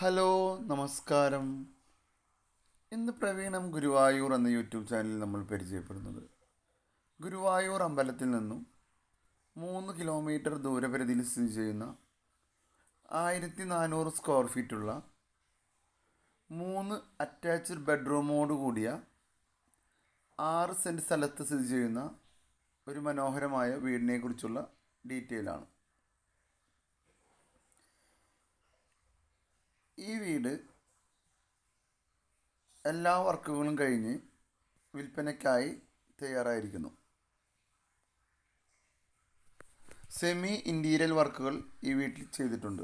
Hello, നമസ്കാരം. ഇന്ന് പ്രവീണം ഗുരുവായൂർ എന്ന യൂട്യൂബ് ചാനലിൽ നമ്മൾ പരിചയപ്പെടുന്നത് ഗുരുവായൂർ അമ്പലത്തിൽ നിന്നും 3 കിലോമീറ്റർ ദൂരപരിധിയിൽ സ്ഥിതി ചെയ്യുന്ന 1400 സ്ക്വയർ ഫീറ്റുള്ള 3 അറ്റാച്ച്ഡ് ബെഡ്റൂമോട് കൂടിയ 6 സെൻറ്റ് സ്ഥലത്ത് സ്ഥിതി ചെയ്യുന്ന ഒരു മനോഹരമായ വീടിനെ കുറിച്ചുള്ള ഡീറ്റെയിൽ ആണ്. ഈ വീട് എല്ലാ വർക്കുകളും കഴിഞ്ഞ് വിൽപ്പനയ്ക്കായി തയ്യാറായിരിക്കുന്നു. സെമി ഇൻറ്റീരിയൽ വർക്കുകൾ ഈ വീട്ടിൽ ചെയ്തിട്ടുണ്ട്.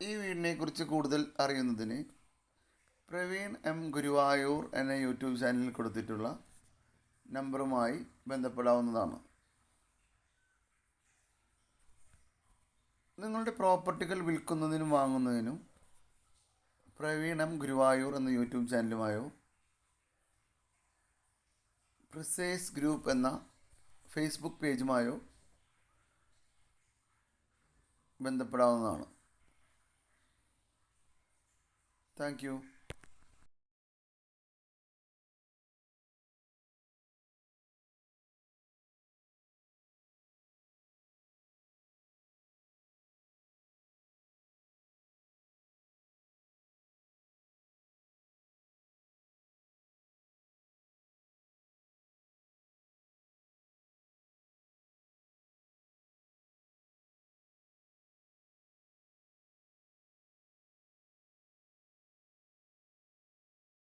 ഈ വീടിനെക്കുറിച്ച് കൂടുതൽ അറിയുന്നതിന് പ്രവീൺ എം ഗുരുവായൂർ എന്ന യൂട്യൂബ് ചാനലിൽ കൊടുത്തിട്ടുള്ള നമ്പറുമായി ബന്ധപ്പെടാവുന്നതാണ്. നിങ്ങളുടെ പ്രോപ്പർട്ടികൾ വിൽക്കുന്നതിനും വാങ്ങുന്നതിനും പ്രവീൺ എം ഗുരുവായൂർ എന്ന യൂട്യൂബ് ചാനലുമായോ പ്രിസൈസ് ഗ്രൂപ്പ് എന്ന ഫേസ്ബുക്ക് പേജുമായോ ബന്ധപ്പെടാവുന്നതാണ്. Thank you.